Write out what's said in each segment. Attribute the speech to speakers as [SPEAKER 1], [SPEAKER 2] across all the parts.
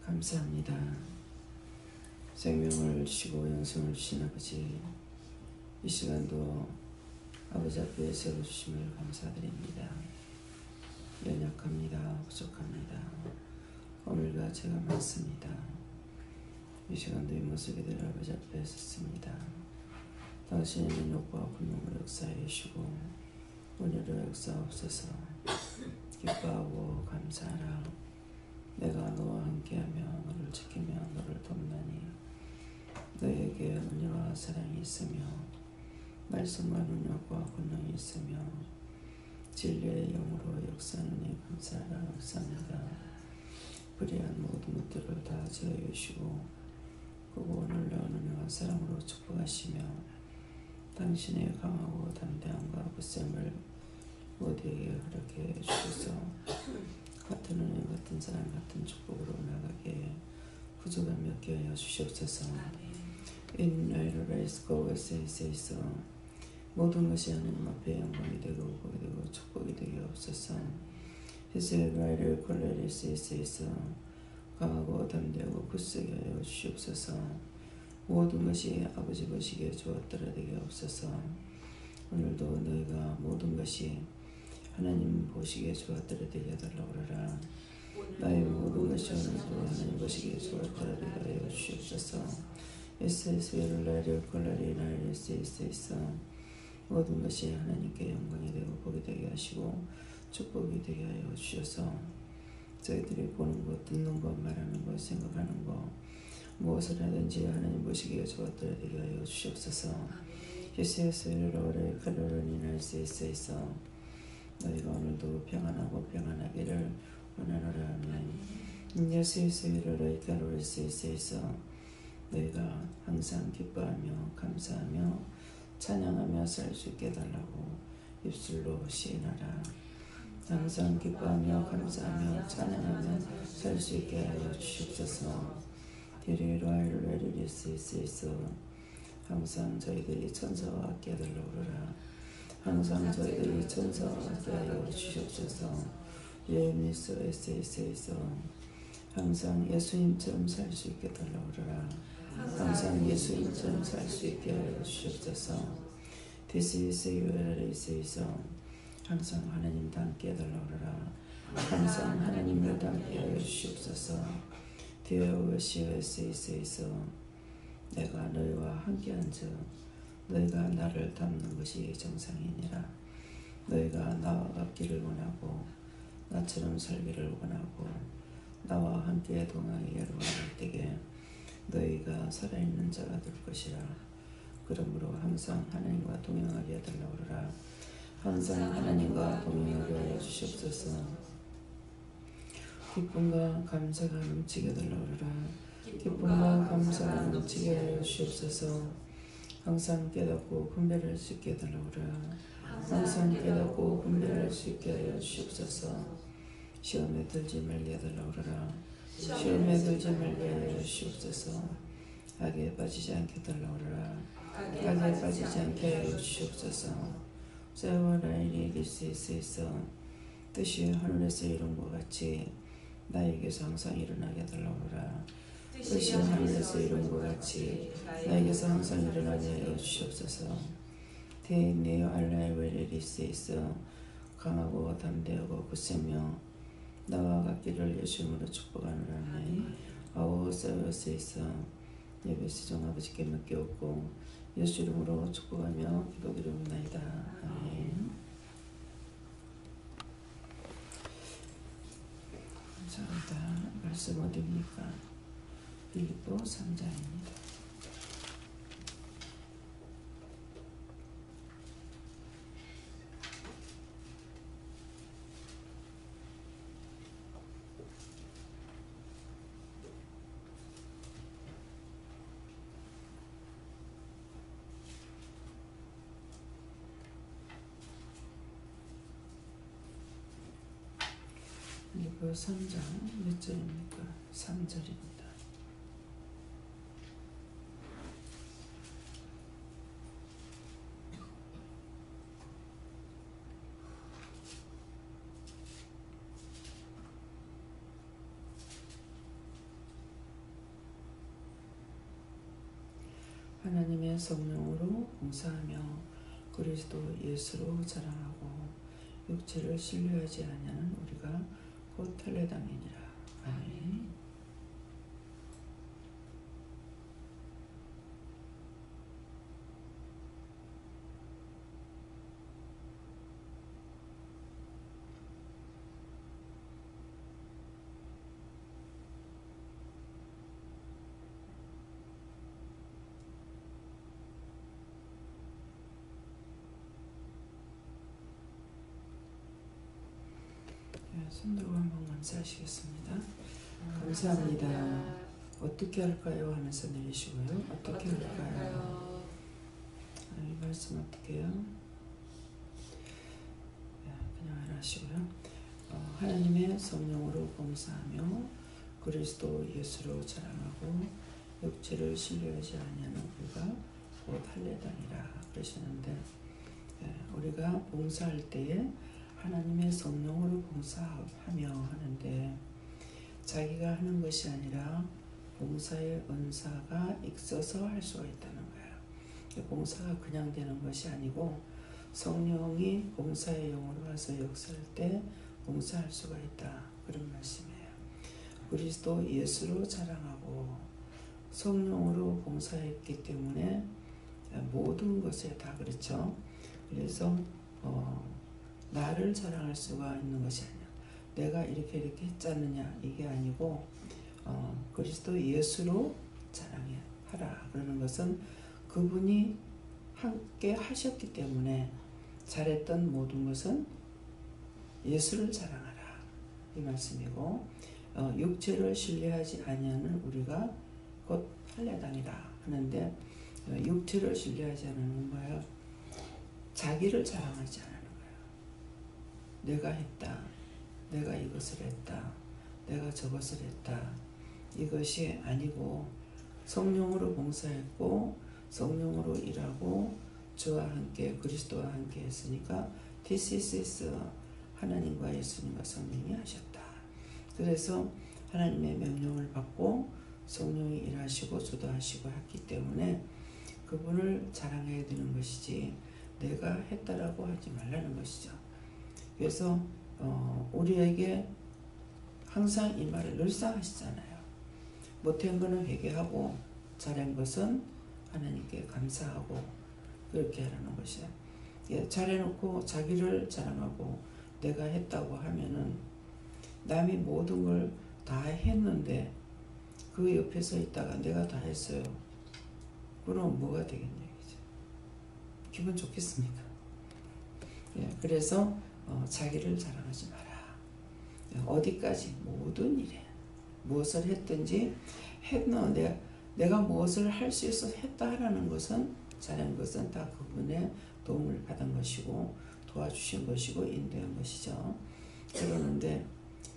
[SPEAKER 1] 감사합니다. 생명을 주시고 영생을 주신 아버지, 이 시간도 아버지 앞에 세워주심을 감사드립니다. 연약합니다. 부족합니다. 오늘과 제가 많습니다. 이 시간도 이 모습이 될 아버지 앞에 섰습니다. 당신의 능력과 권능으로 역사해 주시고 오늘도 역사옵소서. 기뻐하고 감사하라. 내가 너와 함께하며 너를 지키며 너를 돕나니 너에게 은혜와 사랑이 있으며 말씀과 능력과 권능이 있으며 진리의 영으로 역사하느니 감사하라. 감사합니다. 불의한 모든 것들을 다 제어해주시고 그고 놀라운 은혜와 사랑으로 축복하시며 당신의 강하고 담대함과 굳셈을 모두에게 허락해 주셔서 같은 은혜, 같은 사랑, 같은 축복으로 나가게 부족함이 없게 하여 주시옵소서. In your race go as it says. 모든 것이 하나님 앞에 영광이 되고 복이 되고 축복이 되게 없어서. His right quality says. 강하고 담대하고 굳세게 하여 주시옵소서. 모든 것이 아버지 보시기에 좋았더라 되게 없어서. 오늘도 너희가 모든 것이 하나님 보시기에 좋았더라 되게 해달라고 그러라. 나의 모든 것이 오늘도 하나님 보시기에 좋았더라 되게 하여 주시옵소서. 에스에스를 나를 콜라리 나를 에스에스 모든 것이 하나님께 영광이 되고 복이 되게 하시고 축복이 되게 하여 주셔서 저희들이 보는 것, 듣는 것, 말하는 것, 생각하는 것 무엇을 하든지 하나님 보시기에 좋았더라 되게 하여 주시옵소서. 에스에스를 오래 칼로리니 나를 에스에스 너희가 오늘도 평안하고 평안하기를 원하노라. 아멘. 예수의 칼로리 에스에스 너희가 항상 기뻐하며 감사하며 찬양하며 살 수 있게 해달라고 입술로 시인하라. 항상 기뻐하며 감사하며 찬양하며 살 수 있게 하여 주시옵소서. 디리라이르레리리스이스 항상 저희들이 천사와 함께 해달라고 그러라. 항상 저희들이 천사와 함께 하여 주시옵소서. 예미스 에스에스 항상 예수님처럼 살 수 있게 해달라고 그러라. 항상 예수님처럼 살 수 있게 하여 주시옵소서. 디스이스유엘이스이서 항상 하나님과 함께 해달라고 그러라. 항상 하나님을 닮게 하여 주시옵소서. 디오시오에스이서 내가 너희와 함께한즉 너희가 나를 닮는 것이 정상이니라. 너희가 나와 같기를 원하고 나처럼 살기를 원하고 나와 함께 동행하기를 원할 때에 너희가 살아있는 자가 될 것이라. 그러므로 항상 하나님과 동행하게 해달라고 그러라. 항상 하나님과 동행하게 하여 주시옵소서. 기쁨과 감사가 넘치게 해달라고 그러라. 기쁨과 감사가 넘치게 하여 주시옵소서. 항상 깨닫고 분별할 수 있게 해달라고 그러라. 항상 깨닫고 분별할 수 있게 하여 주시옵소서. 시험에 들지 말게 해달라고 그러라. 시험에 들지 말게 하여 주시옵소서. 악에 빠지지 않게 해달라고 그러라. 악에 빠지지 않게 하여 주시옵소서. 세월아이리 기스에서 뜻이 하늘에서 이룬 것 같이 나에게서 항상 일어나게 해달라고 그러라. 뜻이 하늘에서 이룬 것 같이 나에게서 항상 일어나게 하여 주시옵소서. 대네어 알라이웨리리스에서 강하고 담대하고 굳세며 나와 같기를 예수님으로 축복하노라. 아오사요스에서 예배시종 아버지께 맡겨오고 예수 이름으로 축복하며 기도드리옵나이다. 아멘. 감사합니다. 말씀 어디입니까? 빌립보 3장입니다. 빌립보 3장 몇 절입니까? 3절입니다. 하나님의 성령으로 봉사하며 그리스도 예수로 자랑하고 육체를 신뢰하지 아니하는 우리가 곧 할례당이니라. 아멘. 손 들고 한번 감사하시겠습니다. 감사합니다. 어떻게 할까요? 하면서 내리시고요. 어떻게 할까요? 이 말씀 어떻게 해요? 그냥 하나 하시고요. 하나님의 성령으로 봉사하며 그리스도 예수로 자랑하고 육체를 신뢰하지 아니하는 우리가 곧 할례당이라 그러시는데, 우리가 봉사할 때에 하나님의 성령으로 봉사하며 하는데 자기가 하는 것이 아니라 봉사의 은사가 있어서 할 수가 있다는 거예요. 봉사가 그냥 되는 것이 아니고 성령이 봉사의 영으로 와서 역사할 때 봉사할 수가 있다, 그런 말씀이에요. 그리스도 예수로 자랑하고 성령으로 봉사했기 때문에 모든 것에 다 그렇죠. 그래서 나를 자랑할 수가 있는 것이 아니야. 내가 이렇게 했잖느냐, 이게 아니고 그리스도 예수로 자랑하라 그러는 것은 그분이 함께 하셨기 때문에 잘했던 모든 것은 예수를 자랑하라, 이 말씀이고, 육체를 신뢰하지 아니하는 우리가 곧 할례당이라 하는데, 육체를 신뢰하지 않는 거예요. 자기를 자랑하지 않아요. 내가 했다, 내가 이것을 했다, 내가 저것을 했다, 이것이 아니고 성령으로 봉사했고 성령으로 일하고 저와 함께 그리스도와 함께 했으니까 This is 하나님과 예수님과 성령이 하셨다. 그래서 하나님의 명령을 받고 성령이 일하시고 주도하시고 했기 때문에 그분을 자랑해야 되는 것이지 내가 했다라고 하지 말라는 것이죠. 그래서 우리에게 항상 이 말을 늘상 하시잖아요. 못한 거는 회개하고 잘한 것은 하나님께 감사하고 그렇게 하라는 것이에요. 잘해놓고 자기를 자랑하고 내가 했다고 하면은 남이 모든 걸 다 했는데 그 옆에 서 있다가 내가 다 했어요. 그럼 뭐가 되겠냐, 기분 좋겠습니까? 그래서 자기를 자랑하지 마라. 어디까지 모든 일에 무엇을 했든지 내가 무엇을 할 수 있어서 했다 하라는 것은 잘한 것은 다 그분의 도움을 받은 것이고 도와주신 것이고 인도한 것이죠. 그러는데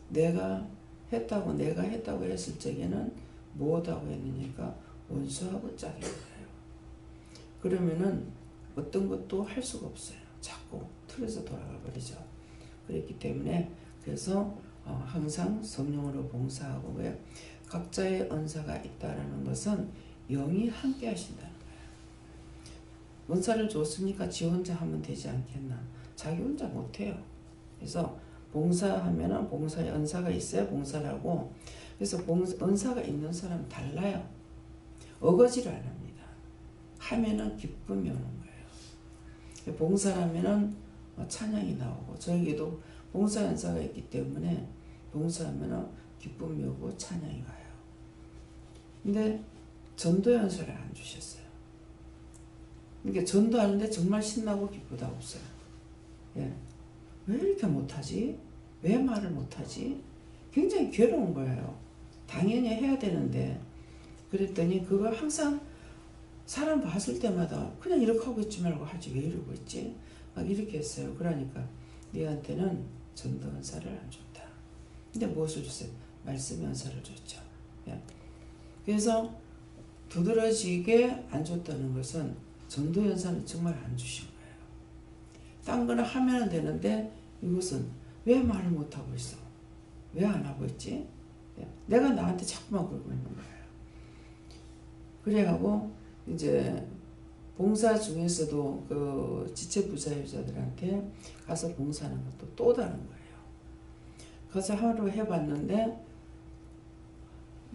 [SPEAKER 1] 내가 했다고 했을 적에는 뭐하고 했느니까 원수하고 짝인 거예요. 그러면은 어떤 것도 할 수가 없어요. 자꾸 틀에서 돌아가 버리죠. 그렇기 때문에 그래서 항상 성령으로 봉사하고, 왜? 각자의 은사가 있다라는 것은 영이 함께 하신다는 거예요. 은사를 줬으니까 지 혼자 하면 되지 않겠나? 자기 혼자 못해요. 그래서 봉사하면은 봉사의 은사가 있어야 봉사를 하고, 그래서 은사가 있는 사람은 달라요. 어거지를 안 합니다. 하면은 기쁨이 오는 거예요. 봉사하면은 찬양이 나오고, 저에게도 봉사 은사가 있기 때문에 봉사하면은 기쁨이 오고 찬양이 와요. 근데 전도 연설을 안 주셨어요. 그러니까 전도하는데 정말 신나고 기쁘다 없어요. 왜 이렇게 못하지? 왜 말을 못하지? 굉장히 괴로운 거예요. 당연히 해야 되는데. 그랬더니 그거 항상 사람 봤을 때마다 그냥 이렇게 하고 있지 말고 하지 왜 이러고 있지? 막 이렇게 했어요. 그러니까 너한테는 전도 은사를 안 줬다. 근데 무엇을 줬어요? 말씀 은사를 줬죠. 그래서 두드러지게 안 줬다는 것은 전도 연사는 정말 안 주신 거예요. 딴 거는 하면 되는데 이것은 왜 말을 못하고 있어? 왜 안 하고 있지? 내가 나한테 자꾸만 그러고 있는 거예요. 그래가고 이제 봉사 중에서도 그 지체 부자유자들한테 가서 봉사하는 것도 또 다른 거예요. 가서 하루 해봤는데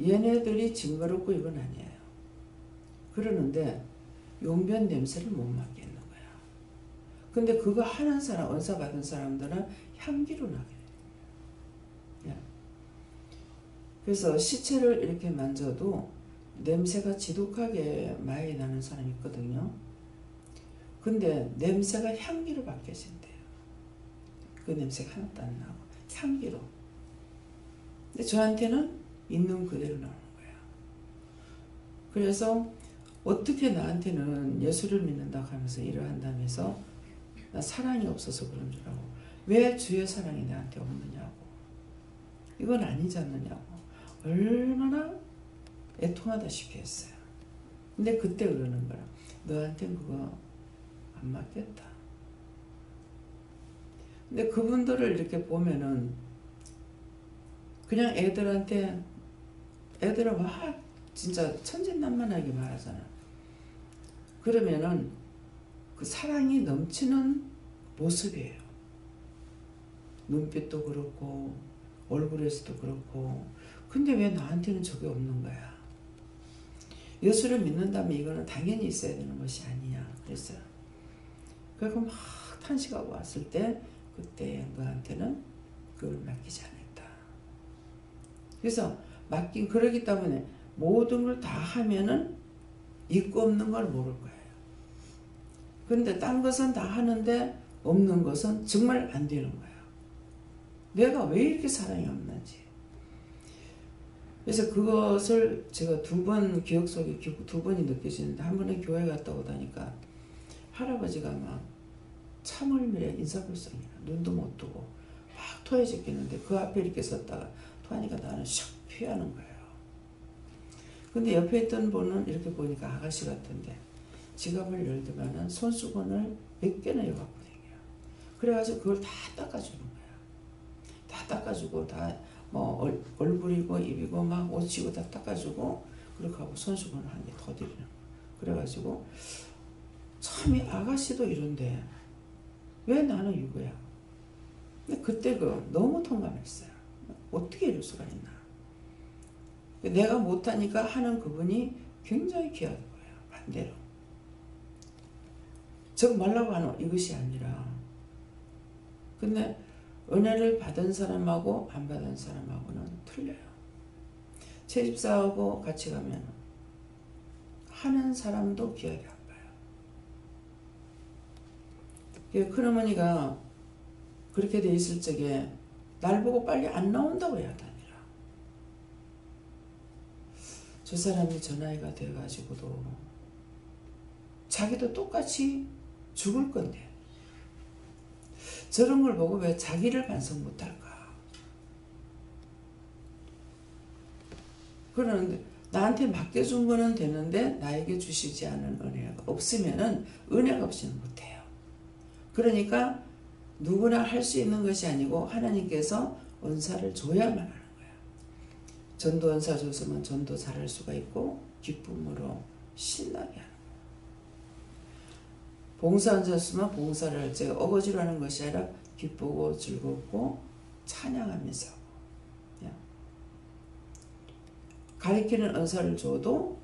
[SPEAKER 1] 얘네들이 징그럽고 이건 아니에요. 그러는데 용변 냄새를 못 맡겠는 거야. 근데 그거 하는 사람, 은사 받은 사람들은 향기로 나게 돼요. 그래서 시체를 이렇게 만져도 냄새가 지독하게 많이 나는 사람이 있거든요. 근데 냄새가 향기로 바뀌어진대요. 그 냄새가 하나도 안 나고 향기로. 근데 저한테는 있는 그대로 나오는 거예요. 그래서 어떻게 나한테는 예수를 믿는다고 하면서 일을 한다면서 나 사랑이 없어서 그런 줄 알고 왜 주의 사랑이 나한테 없느냐고. 이건 아니지 않느냐고. 얼마나 애통하다시피 했어요. 근데 그때 그러는 거야. 너한테는 그거 안 맞겠다. 근데 그분들을 이렇게 보면은 그냥 애들은 막 진짜 천진난만하게 말하잖아. 그러면은 그 사랑이 넘치는 모습이에요. 눈빛도 그렇고 얼굴에서도 그렇고. 근데 왜 나한테는 저게 없는 거야? 예수를 믿는다면 이거는 당연히 있어야 되는 것이 아니냐 그랬어요. 그리고 막 탄식하고 왔을 때 그때 너한테는 그걸 맡기지 않았다. 그래서 그러기 때문에 모든 걸 다 하면은 있고 없는 걸 모를 거예요. 근데 딴 것은 다 하는데 없는 것은 정말 안 되는 거예요. 내가 왜 이렇게 사랑이 없는지. 그래서 그것을 제가 기억 속에 두 번이 느껴지는데, 한 번은 교회 갔다 오다니까 할아버지가 막 참을미래 인사불성이야. 눈도 못 뜨고 막 토해 죽겠는데 그 앞에 이렇게 섰다가 토하니까 나는 샥 피하는 거예요. 근데 옆에 있던 분은 이렇게 보니까 아가씨 같은데 지갑을 열더만은 손수건을 몇 개나 여갖고 다녀요. 그래가지고 그걸 다 닦아주는 거야. 다 닦아주고 뭐 얼굴이고 입이고 막 옷이고 다 닦아주고 그렇게 하고 손수건을 한 개 더 드리는 거야. 그래가지고 참 이 아가씨도 이런데 왜 나는 이거야? 근데 그때 너무 통감했어요. 어떻게 이럴 수가 있나? 내가 못하니까 하는 그분이 굉장히 귀하던 거예요. 반대로. 저거 말라고 하는 이것이 아니라. 근데 은혜를 받은 사람하고 안 받은 사람하고는 틀려요. 채집사하고 같이 가면 하는 사람도 귀하게 안 봐요. 큰어머니가 그렇게 돼 있을 적에 날 보고 빨리 안 나온다고 해야 하다니라. 저 사람이 저 나이가 돼가지고도 자기도 똑같이 죽을 건데 저런 걸 보고 왜 자기를 반성 못할까? 그러는데 나한테 맡겨준 거는 되는데 나에게 주시지 않은 은혜가 없으면은 은혜가 없이는 못해요. 그러니까 누구나 할 수 있는 것이 아니고 하나님께서 은사를 줘야만 하는 거예요. 전도 은사 줬으면 전도 잘할 수가 있고 기쁨으로 신나게 하는 거예요. 봉사 은사 줬으면 봉사를 할 때 어거지로 하는 것이 아니라 기쁘고 즐겁고 찬양하면서 가리키는 은사를 줘도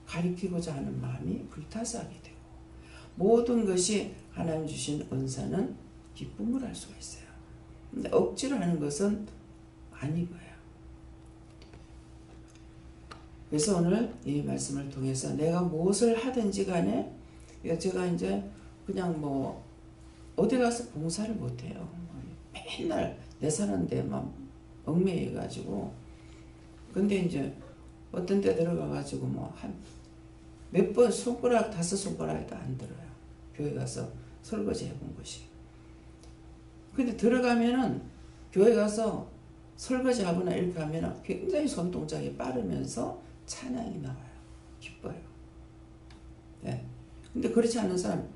[SPEAKER 1] 가리키고자 하는 마음이 불타서 하게 되고 모든 것이 하나님 주신 은사는 기쁨으로 할 수가 있어요. 근데 억지로 하는 것은 아니고요. 그래서 오늘 이 말씀을 통해서 내가 무엇을 하든지 간에 제가 이제 그냥 뭐 어디 가서 봉사를 못해요. 맨날 내 사는데 막 얽매여가지고. 근데 이제 어떤 데 들어가가지고 뭐 한 몇 번 손가락 5손가락에도 안 들어요. 교회 가서 설거지 해본 것이. 근데 들어가면은 교회 가서 설거지 하거나 이렇게 하면은 굉장히 손동작이 빠르면서 찬양이 나와요. 기뻐요. 네. 근데 그렇지 않은 사람,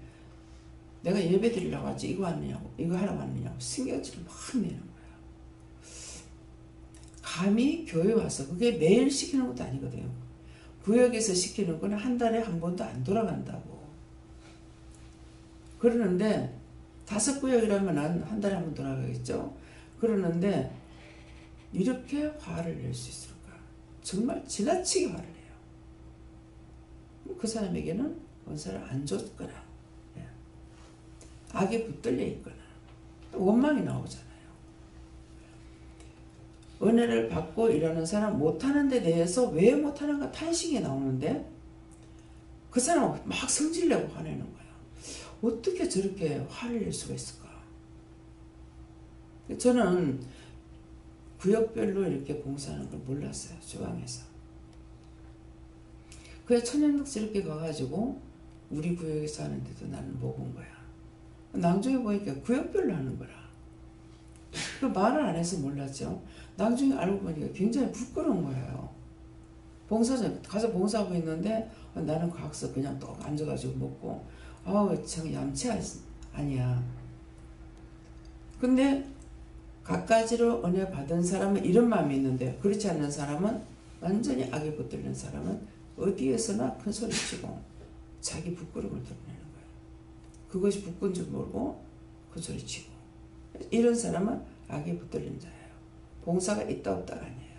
[SPEAKER 1] 내가 예배 드리려고 하지 이거 하느냐고 이거 하라고 하느냐고 신경질을 막 내는 거예요. 감히 교회 와서 그게 매일 시키는 것도 아니거든요. 구역에서 시키는 건 한 달에 한 번도 안 돌아간다고. 그러는데 5구역이라면 한 달에 한 번 돌아가겠죠. 그러는데 이렇게 화를 낼 수 있을까? 정말 지나치게 화를 내요. 그 사람에게는 은사를 안 줬거나 악에 붙들려 있거나 원망이 나오잖아요. 은혜를 받고 일하는 사람 못하는 데 대해서 왜 못하는가 탄식이 나오는데 그 사람은 막 성질내고 화내는 거야. 어떻게 저렇게 화를 낼 수가 있을까? 저는 구역별로 이렇게 봉사하는 걸 몰랐어요. 주방에서. 그래 천연덕스럽게 가가지고 우리 구역에서 하는데도 나는 못 본 거야. 나중에 보니까 구역별로 하는 거라. 그 말을 안 해서 몰랐죠. 나중에 알고 보니까 굉장히 부끄러운 거예요. 봉사장 가서 봉사하고 있는데 나는 가서 그냥 또 앉아가지고 먹고 아우 참 얌체 아니야. 근데 갖가지로 은혜 받은 사람은 이런 마음이 있는데 그렇지 않는 사람은 완전히 악에 붙들린 사람은 어디에서나 큰 소리치고 자기 부끄러움을 드러내는 거예요. 그것이 부끄러운 줄 모르고 큰 소리치고 이런 사람은 악에 붙들린 자예요. 봉사가 있다 없다가 아니에요.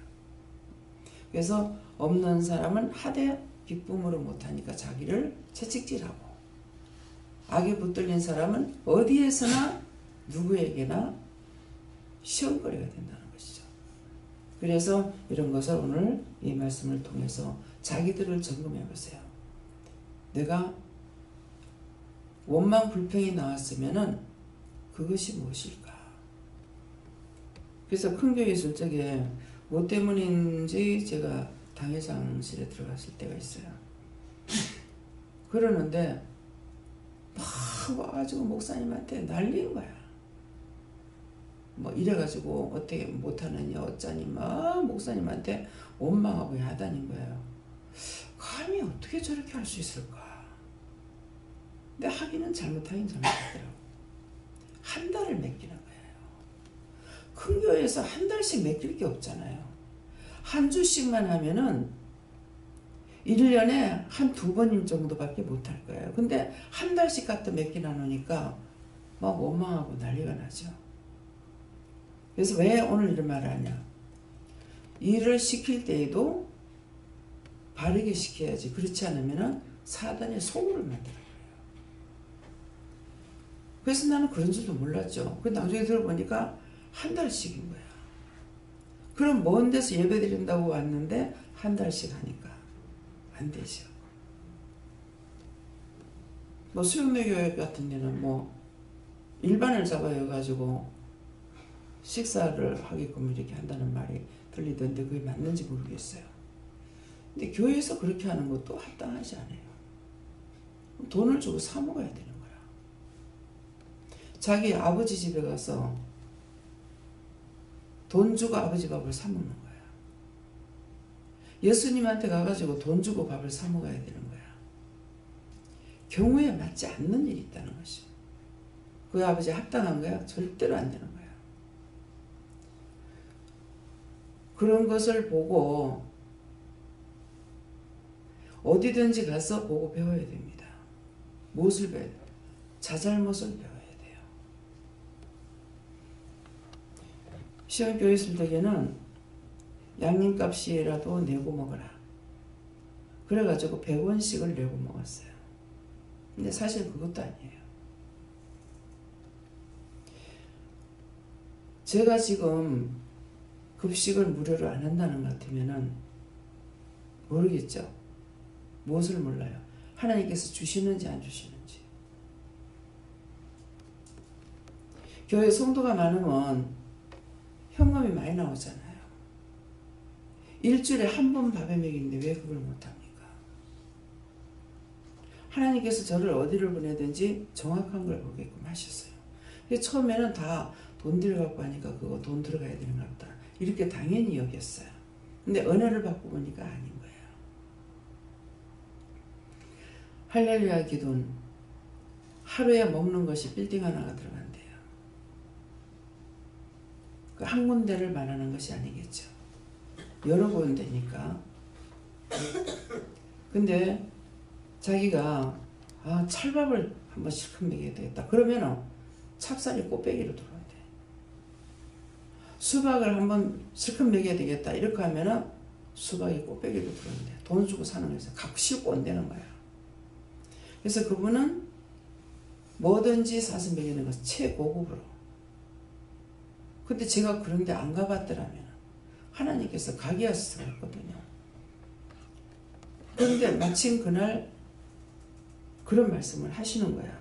[SPEAKER 1] 그래서 없는 사람은 하되 기쁨으로 못하니까 자기를 채찍질하고 악에 붙들린 사람은 어디에서나 누구에게나 시험거리가 된다는 것이죠. 그래서 이런 것을 오늘 이 말씀을 통해서 자기들을 점검해 보세요. 내가 원망 불평이 나왔으면은 그것이 무엇일까? 그래서 큰 교회 있을 적에 뭐 때문인지 제가 당회장실에 들어갔을 때가 있어요. 그러는데 막 와가지고 목사님한테 난리인 거야. 뭐 이래가지고 어떻게 못하느냐 어쩌니 막 목사님한테 원망하고 야단인 거예요. 감히 어떻게 저렇게 할 수 있을까? 근데 하기는 잘못하긴 잘못하더라고. 한 달을 맡기는 거예요. 큰 교회에서 한 달씩 맡길 게 없잖아요. 한 주씩만 하면은 1년에 한 2번 정도밖에 못 할 거예요. 근데 한 달씩 갖다 맡기나 놓으니까 막 원망하고 난리가 나죠. 그래서 왜 오늘 이런 말을 하냐. 일을 시킬 때에도 바르게 시켜야지. 그렇지 않으면 사단의 소굴을 만드는 거예요. 그래서 나는 그런 줄도 몰랐죠. 그 나중에 들어보니까 한 달씩인 거야. 그럼 먼 데서 예배 드린다고 왔는데 한 달씩 하니까 안 되죠. 뭐 수영대교회 같은 데는 뭐 일반을 잡아여가지고 식사를 하게끔 이렇게 한다는 말이 들리던데 그게 맞는지 모르겠어요. 근데 교회에서 그렇게 하는 것도 합당하지 않아요. 돈을 주고 사 먹어야 되는 거야. 자기 아버지 집에 가서 돈 주고 아버지 밥을 사 먹는 거야. 예수님한테 가가지고 돈 주고 밥을 사 먹어야 되는 거야. 경우에 맞지 않는 일이 있다는 것이죠. 그 아버지 합당한 거야? 절대로 안 되는 거야. 그런 것을 보고 어디든지 가서 보고 배워야 됩니다. 무엇을 배워야 돼요? 자잘못을 배워야 돼요. 시험교회 있을 때에는 양념값이라도 내고 먹어라. 그래가지고 100원씩을 내고 먹었어요. 근데 사실 그것도 아니에요. 제가 지금 급식을 무료로 안 한다는 것 같으면은 모르겠죠. 무엇을 몰라요. 하나님께서 주시는지 안 주시는지. 교회 성도가 많으면 현금이 많이 나오잖아요. 일주일에 한 번 밥에 먹이는데 왜 그걸 못합니까? 하나님께서 저를 어디를 보내든지 정확한 걸 보게끔 하셨어요. 처음에는 다 돈 들어가고 하니까 그거 돈 들어가야 되는 것 같다. 이렇게 당연히 여겼어요. 근데 은혜를 받고 보니까 아닌 거예요. 할렐루야 기도는 하루에 먹는 것이 빌딩 하나가 들어간대요. 그 한 군데를 말하는 것이 아니겠죠. 여러 군데니까 근데 자기가 찰밥을 한번 실컷 먹여야 되겠다. 그러면은 찹쌀이 꽃배기로 들어온대. 수박을 한번 실컷 먹여야 되겠다. 이렇게 하면은 수박이 꽃배기로 들어온대. 돈 주고 사는 거에서 갖고 싣고 온다는 거야. 그래서 그분은 뭐든지 사서 먹이는 것은 최고급으로. 근데 제가 그런데 안 가봤더라면 하나님께서 가게 하셨을 거거든요. 그런데 마침 그날 그런 말씀을 하시는 거야.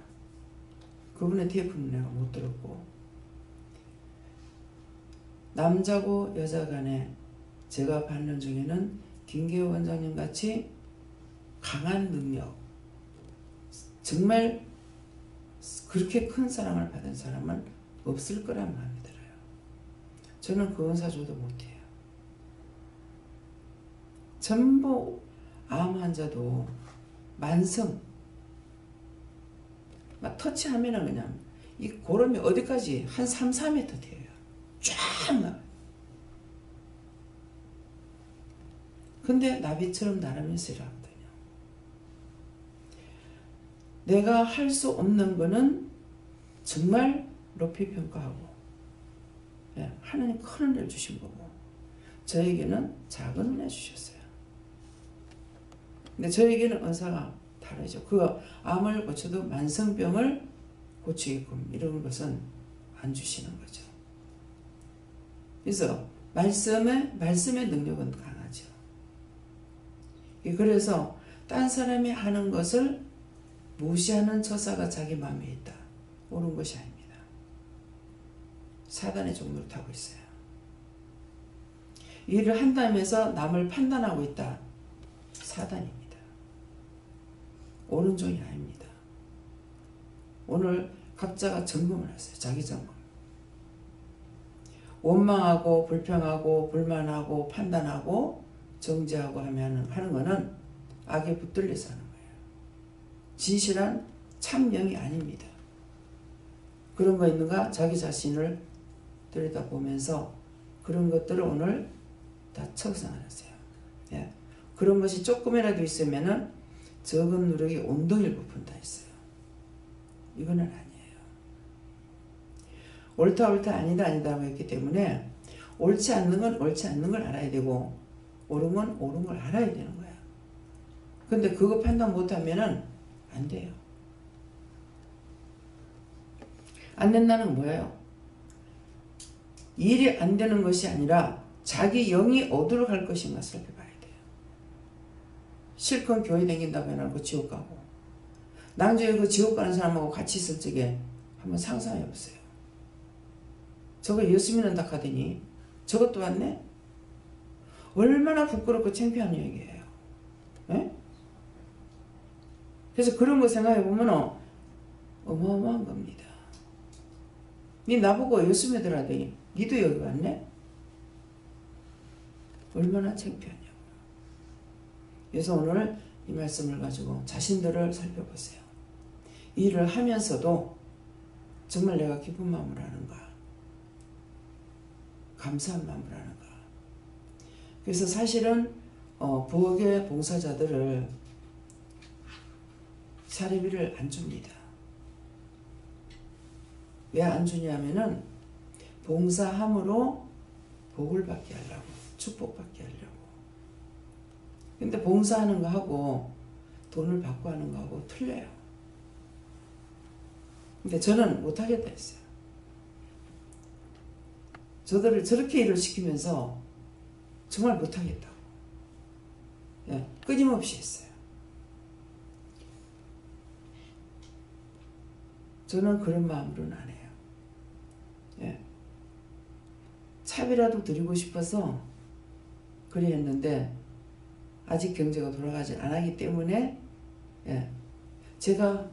[SPEAKER 1] 그분의 테이프는 내가 못 들었고, 남자고 여자 간에 제가 받는 중에는 김계호 원장님 같이 강한 능력, 정말 그렇게 큰 사랑을 받은 사람은 없을 거란 마음이 들어요. 저는 그 은사줘도 못해요. 전부 암 환자도 만성, 막 터치하면은 그냥 이 고름이 어디까지 한 3, 4m 돼요. 쫙 나와요. 근데 나비처럼 날으면서 일하거든요. 내가 할 수 없는 거는 정말 높이 평가하고, 하나님 큰 은혜를 주신 거고, 저에게는 작은 은혜 주셨어요. 근데 저에게는 은사가 다르죠. 그 암을 고쳐도 만성병을 고치게끔 이런 것은 안 주시는 거죠. 그래서 말씀의 능력은 강하죠. 그래서 딴 사람이 하는 것을 무시하는 처사가 자기 마음에 있다. 옳은 것이 아닙니다. 사단의 종로를 타고 있어요. 일을 한다면서 남을 판단하고 있다. 사단입니다. 옳은 종이 아닙니다. 오늘 각자가 점검을 하세요. 자기 점검. 원망하고 불평하고 불만하고 판단하고 정죄하고 하는 거는 악에 붙들려서 하는 거예요. 진실한 참영이 아닙니다. 그런 거 있는가? 자기 자신을 들여다보면서 그런 것들을 오늘 다 청산하세요. 그런 것이 조금이라도 있으면은 적은 누룩이 온덩이를 부푼다 했어요. 이거는 아니에요. 옳다 아니다 하고 했기 때문에 옳지 않는 건 옳지 않는 걸 알아야 되고 옳은 건 옳은 걸 알아야 되는 거야. 근데 그거 판단 못하면은 안 돼요. 안 된다는 건 뭐예요? 일이 안 되는 것이 아니라 자기 영이 어디로 갈 것인가 살펴봐야 돼요. 실컷 교회 다닌다고 해놓고 지옥 가고, 나중에 그 지옥 가는 사람하고 같이 있을 적에 한번 상상해 보세요. 저거 예수 믿는다 하더니 저것도 왔네? 얼마나 부끄럽고 창피한 얘기예요. 그래서 그런 거 생각해 보면 어마어마한 겁니다. 니 나보고 예수 믿으라더니 니도 여기 왔네? 얼마나 창피하냐고. 그래서 오늘 이 말씀을 가지고 자신들을 살펴보세요. 일을 하면서도 정말 내가 기쁜 마음으로 하는가? 감사한 마음으로 하는가? 그래서 사실은 부엌의 봉사자들을 사례비를 안 줍니다. 왜 안 주냐면은 봉사함으로 복을 받게 하려고, 축복받게 하려고. 근데 봉사하는 거 하고 돈을 받고 하는 거 하고 틀려요. 근데 저는 못하겠다 했어요. 저들을 저렇게 일을 시키면서 정말 못하겠다고. 끊임없이 했어요. 저는 그런 마음으로는 안 해요. 차비라도 드리고 싶어서 그리 했는데 아직 경제가 돌아가지 않았기 때문에 제가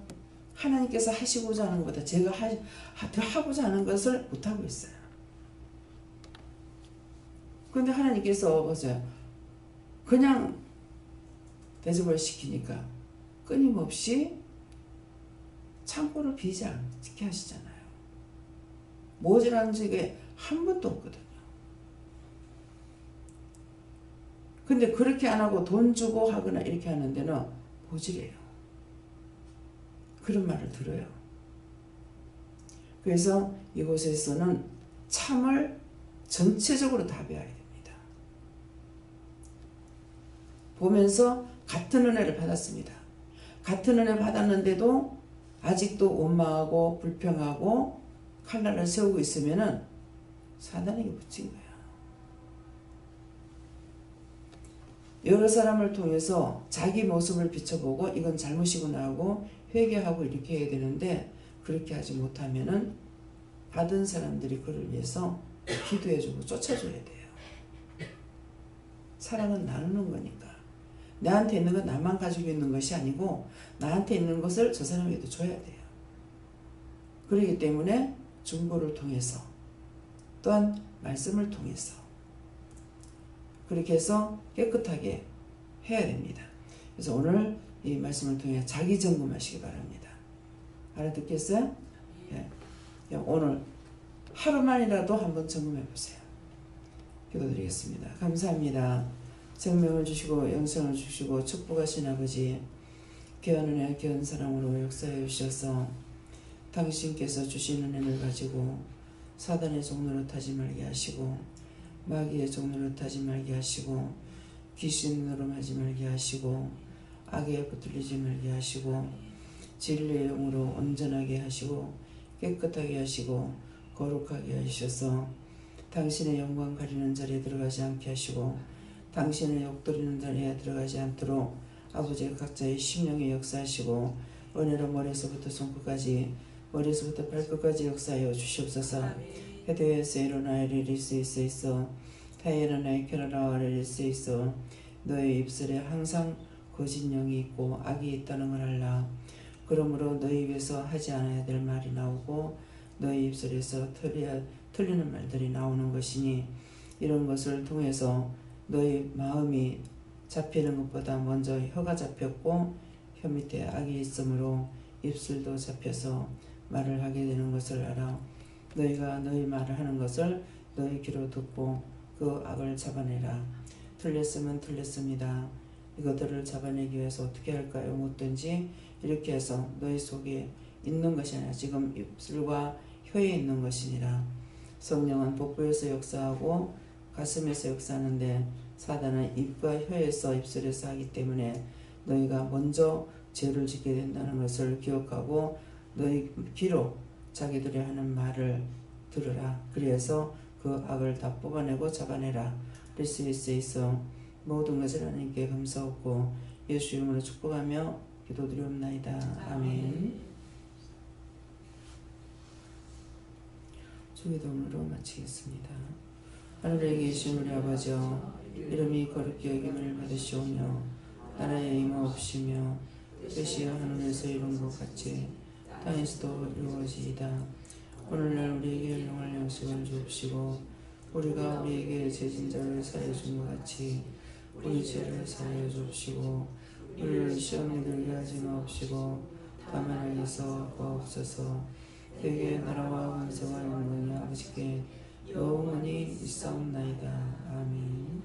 [SPEAKER 1] 하나님께서 하시고자 하는 것보다 제가 하고자 하는 것을 못하고 있어요. 그런데 하나님께서 보세요. 그냥 대접을 시키니까 끊임없이 창고를 비지 않게 하시잖아요. 모자란 적이 한 번도 없거든요. 근데 그렇게 안 하고 돈 주고 하거나 이렇게 하는 데는 보질해요. 그런 말을 들어요. 그래서 이곳에서는 참을 전체적으로 다 배워야 됩니다. 보면서 같은 은혜를 받았습니다. 같은 은혜 받았는데도 아직도 원망하고 불평하고 칼날을 세우고 있으면은 사단에게 붙인 거야. 여러 사람을 통해서 자기 모습을 비춰보고 이건 잘못이구나 하고 회개하고 이렇게 해야 되는데 그렇게 하지 못하면은 받은 사람들이 그를 위해서 기도해주고 쫓아줘야 돼요. 사랑은 나누는 거니까. 나한테 있는 건 나만 가지고 있는 것이 아니고 나한테 있는 것을 저 사람에게도 줘야 돼요. 그렇기 때문에 중보를 통해서 또한 말씀을 통해서 그렇게 해서 깨끗하게 해야 됩니다. 그래서 오늘 이 말씀을 통해 자기 점검하시기 바랍니다. 알아듣겠어요? 예. 오늘 하루만이라도 한번 점검해 보세요. 기도드리겠습니다. 감사합니다. 생명을 주시고 영생을 주시고 축복하신 아버지, 귀한 은혜 귀한 사랑으로 역사해 주셔서 당신께서 주신 은혜를 가지고 사단의 종로를 타지 말게 하시고 마귀의 종로를 타지 말게 하시고 귀신으로 하지 말게 하시고 악에 붙들리지 말게 하시고 진리의 영으로 온전하게 하시고 깨끗하게 하시고 거룩하게 하셔서 당신의 영광 가리는 자리에 들어가지 않게 하시고 당신의 욕드리는 자리에 들어가지 않도록 아버지의 각자의 심령에 역사하시고 은혜로 머리에서부터 손끝까지 머리에서부터 발끝까지 역사하여 주시옵소서. 헤드에서 일어나 이르릴 수 있어 타이에나 이케라라 이르릴 수 있어 너의 입술에 항상 거짓 영이 있고 악이 있다는 걸 알라. 그러므로 너희 입에서 하지 않아야 될 말이 나오고 너희 입술에서 틀리는 말들이 나오는 것이니 이런 것을 통해서 너희 마음이 잡히는 것보다 먼저 혀가 잡혔고 혀 밑에 악이 있으므로 입술도 잡혀서 말을 하게 되는 것을 알아. 너희가 너희 말을 하는 것을 너희 귀로 듣고 그 악을 잡아내라. 틀렸으면 틀렸습니다. 이것들을 잡아내기 위해서 어떻게 할까요? 묻든지 이렇게 해서 너희 속에 있는 것이 아니라 지금 입술과 혀에 있는 것이니라. 성령은 복부에서 역사하고 가슴에서 역사하는데 사단은 입과 혀에서 입술에서 하기 때문에 너희가 먼저 죄를 짓게 된다는 것을 기억하고 너희 귀로 자기들이 하는 말을 들으라. 그래서 그 악을 다 뽑아내고 잡아내라. 릴수 있어 모든 것을 하나님께 감사하고 예수 이름으로 축복하며 기도드리옵나이다. 아멘. 주기도문으로 마치겠습니다. 하늘에 계신 우리 아버지여, 이름이 거룩히 여김을 받으시오며 나라의 임하옵시며 뜻이 하늘에서 이룬 것 같이 땅에서도 이루어지이다. 오늘날 우리에게 일용할 양식을 주옵시고 우리가 우리에게 죄진 자를 사하여 준 것 같이 우리 죄를 사하여 주옵시고 우리를 시험에 들게 하지 마옵시고 다만 악에서 구하옵소서. 되게 나라와 권세와 영광이 아버지께 영원히 있사옵나이다. 아멘.